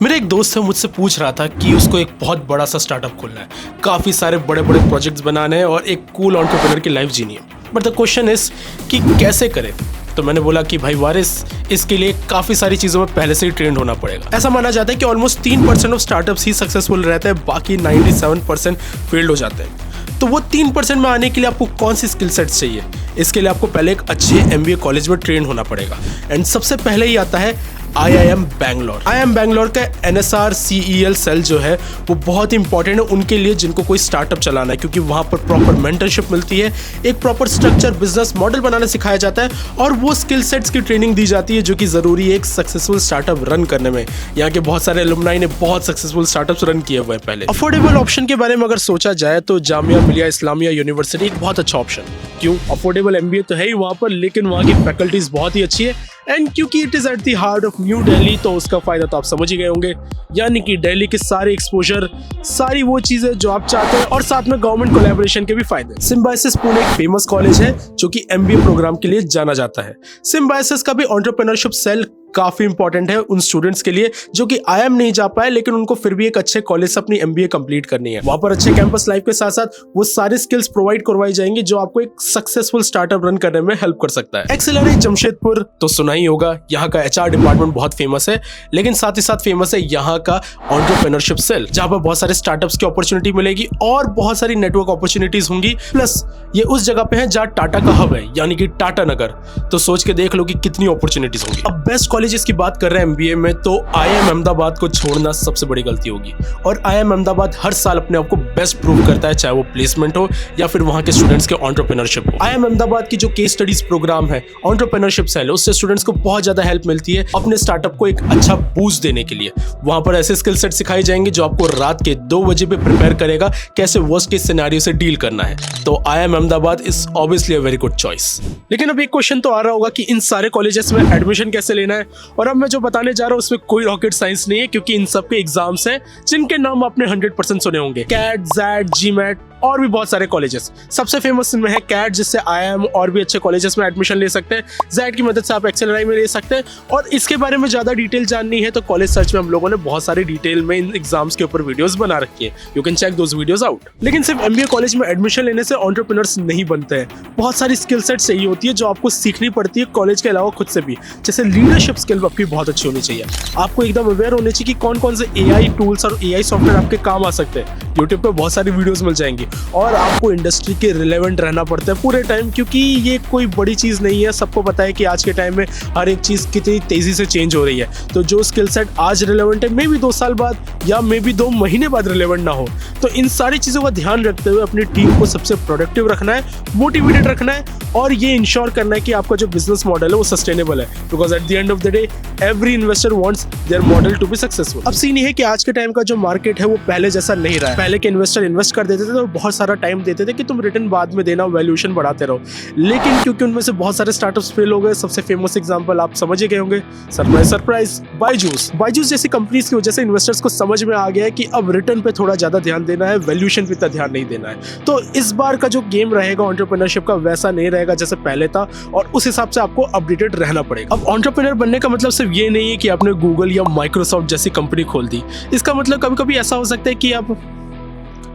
मेरा एक दोस्त है मुझसे पूछ रहा था कि उसको एक बहुत बड़ा सा स्टार्टअप खोलना है, काफ़ी सारे बड़े बड़े प्रोजेक्ट्स बनाने हैं और एक कूल एंटरप्रेन्योर की लाइफ जीनी है। बट द क्वेश्चन इज कि कैसे करें। तो मैंने बोला कि भाई वारिस, इसके लिए काफ़ी सारी चीज़ों में पहले से ही ट्रेंड होना पड़ेगा। ऐसा माना जाता है कि almost 3% of startups he successful रहते हैं, बाकी 97% फेल्ड हो जाते हैं। तो वो 3% में आने के लिए आपको कौन सी स्किल सेट्स चाहिए? इसके लिए आपको पहले एक अच्छे MBA कॉलेज में ट्रेन होना पड़ेगा। एंड सबसे पहले ही आता है IIM बैंगलोर। IIM बैंगलोर का NSR CEL सेल जो है वो बहुत इंपॉर्टेंट है उनके लिए जिनको कोई स्टार्टअप चलाना है, क्योंकि वहाँ पर प्रॉपर मेंटरशिप मिलती है, एक प्रॉपर स्ट्रक्चर बिजनेस मॉडल बनाना सिखाया जाता है और वो स्किल सेट्स की ट्रेनिंग दी जाती है जो कि ज़रूरी है एक सक्सेसफुल स्टार्टअप रन करने में। यहाँ के बहुत सारे एलुमनाई ने बहुत सक्सेसफुल स्टार्टअप्स रन किए हुए हैं पहले। अफोर्डेबल ऑप्शन के बारे में अगर सोचा जाए तो जामिया मिलिया इस्लामिया यूनिवर्सिटी एक बहुत अच्छा ऑप्शन। क्यों? अफोर्डेबल MBA तो है ही वहाँ पर, लेकिन वहाँ की फैकल्टीज बहुत ही अच्छी है एंड क्योंकि it is at the heart of new Delhi तो उसका फायदा तो आप समझ ही गए होंगे। यानी कि दिल्ली के सारे एक्सपोजर, सारी वो चीजें जो आप चाहते हैं और साथ में गवर्नमेंट कोलैबोरेशन के भी फायदे। सिम्बायोसिस पुणे एक फेमस कॉलेज है जो कि MBA प्रोग्राम के लिए जाना जाता है। सिम्बायोसिस का भी एंटरप्रेन्योरशिप सेल काफी इंपॉर्टेंट है उन स्टूडेंट्स के लिए जो कि IIM नहीं जा पाए, लेकिन उनको फिर भी एक अच्छे कॉलेज से अपनी MBA कंप्लीट करनी है। वहां पर अच्छे कैंपस लाइफ के साथ साथ वो सारी स्किल्स प्रोवाइड करवाई जाएंगी जो आपको एक सक्सेसफुल स्टार्टअप रन करने में हेल्प कर सकता है। एक्सेलरेट जमशेदपुर तो सुना ही होगा, यहाँ का HR डिपार्टमेंट बहुत फेमस है, लेकिन साथ ही साथ फेमस है यहाँ का एंटरप्रेन्योरशिप सेल, जहाँ पर बहुत सारे स्टार्टअप्स की अपॉर्चुनिटी मिलेगी और बहुत सारी नेटवर्क अपॉर्चुनिटीज होंगी। प्लस ये उस जगह पे है जहाँ टाटा का हब है, यानी कि टाटा नगर। तो सोच के देख लो कि कितनी अपॉर्चुनिटीज होंगी। अब बेस्ट कॉलेजेस की बात कर रहे हैं MBA में तो IIM अहमदाबाद को छोड़ना सबसे बड़ी गलती होगी। और IIM अहमदाबाद हर साल अपने आप को बेस्ट प्रूव करता है, चाहे वो प्लेसमेंट हो या फिर वहां के स्टूडेंट्स के एंटरप्रेन्योरशिप हो। IIM अहमदाबाद की जो केस स्टडीज प्रोग्राम है, एंटरप्रेन्योरशिप सेल, उससे स्टूडेंट्स को बहुत ज्यादा हेल्प मिलती है अपने स्टार्टअप को एक अच्छा बूस्ट देने के लिए। वहां पर ऐसे स्किल सेट सिखाए जाएंगे जो आपको रात के 2 बजे पे प्रिपेयर करेगा कैसे वर्स्ट केस सिनेरियो से डील करना है। तो IIM Ahmedabad is obviously a very good choice. लेकिन अब एक क्वेश्चन तो आ रहा होगा कि इन सारे कॉलेजेस में एडमिशन कैसे लेना है, और अब मैं जो बताने जा रहा हूँ उसमें कोई रॉकेट साइंस नहीं है, क्योंकि इन सब के एग्जाम्स हैं जिनके नाम आपने 100% सुने होंगे। कैट, जैट, GMAT और भी बहुत सारे कॉलेजेस। सबसे फेमस इनमें है कैट, जिससे IIM और भी अच्छे कॉलेजेस में एडमिशन ले सकते हैं। जैट की मदद से आप एक्सेलराई में ले सकते हैं, और इसके बारे में ज्यादा डिटेल जाननी है तो कॉलेज सर्च में हम लोगों ने बहुत सारी डिटेल में इन एग्जाम्स के ऊपर वीडियोस बना रखी है। You can check those videos out. लेकिन सिर्फ MBA कॉलेज में एडमिशन लेने से एंटरप्रेन्योर्स नहीं बनते हैं। बहुत सारी स्किल सेट चाहिए होती है जो आपको सीखनी पड़ती है कॉलेज के अलावा खुद से भी। जैसे लीडरशिप स्किल आपकी बहुत अच्छी होनी चाहिए। आपको एकदम अवेयर होने चाहिए कि कौन कौन से AI टूल्स और AI सॉफ्टवेयर आपके काम आ सकते हैं। यूट्यूब पे बहुत सारी वीडियोस मिल जाएंगी, और आपको इंडस्ट्री के रिलेवेंट रहना पड़ता है पूरे टाइम, क्योंकि ये कोई बड़ी चीज़ नहीं है। सबको पता है कि आज के टाइम में हर एक चीज़ कितनी तेज़ी से चेंज हो रही है। तो जो स्किल सेट आज रिलेवेंट है, मे बी 2 साल बाद या मे बी 2 महीने बाद रिलेवेंट ना हो। तो इन सारी चीज़ों का ध्यान रखते हुए अपनी टीम को सबसे प्रोडक्टिव रखना है, मोटिवेटेड रखना है, और ये इंश्योर करना है कि आपका जो बिजनेस मॉडल है वो सस्टेनेबल है। Because at the end of the day every investor wants their model to be successful. अब सीन ये है कि आज के टाइम का जो मार्केट है वो पहले जैसा नहीं रहा है। पहले के इन्वेस्टर इन्वेस्ट कर देते थे तो बहुत सारा टाइम देते थे कि तुम रिटर्न बाद में देना, वैल्यूएशन बढ़ाते रहो। लेकिन क्योंकि उनमें से बहुत सारे स्टार्टअप्स फेल हो गए, सबसे फेमस एग्जांपल आप समझ ही गए होंगे, सरप्राइज बायजूस जैसी कंपनीज की वजह से इन्वेस्टर्स को समझ में आ गया है कि अब रिटर्न पे थोड़ा ज्यादा ध्यान देना है, वैल्यूएशन पे इतना ध्यान नहीं देना है। तो इस बार का जो गेम रहेगा एंटरप्रेन्योरशिप का वैसा नहीं रहेगा जैसे पहले था, और उस हिसाब से आपको अपडेटेड रहना पड़ेगा। अब एंटरप्रेन्योर बनने का मतलब सिर्फ ये नहीं है कि आपने गूगल या माइक्रोसॉफ्ट जैसी कंपनी खोल दी। इसका मतलब कभी कभी ऐसा हो सकता है कि आप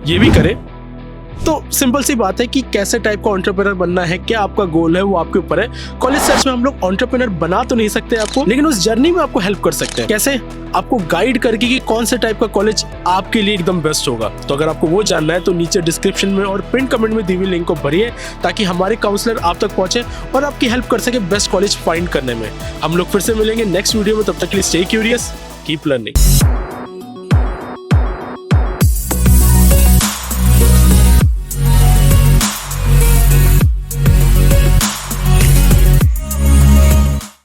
ये भी करें। तो सिंपल सी बात है कि कैसे टाइप का एंटरप्रेन्योर बनना है, क्या आपका गोल है, वो आपके ऊपर है। कॉलेज सर्च में हम लोग एंटरप्रेन्योर बना तो नहीं सकते आपको, लेकिन उस जर्नी में आपको हेल्प कर सकते हैं। कैसे? आपको गाइड करके कि कौन से टाइप का कॉलेज आपके लिए एकदम बेस्ट होगा। तो अगर आपको वो जानना है तो नीचे डिस्क्रिप्शन में और पिन कमेंट में दी हुई लिंक को भरिए, ताकि हमारे काउंसलर आप तक पहुंचे और आपकी हेल्प कर सके बेस्ट कॉलेज फाइंड करने में। हम लोग फिर से मिलेंगे नेक्स्ट वीडियो में, तब तक के लिए स्टे क्यूरियस, कीप लर्निंग।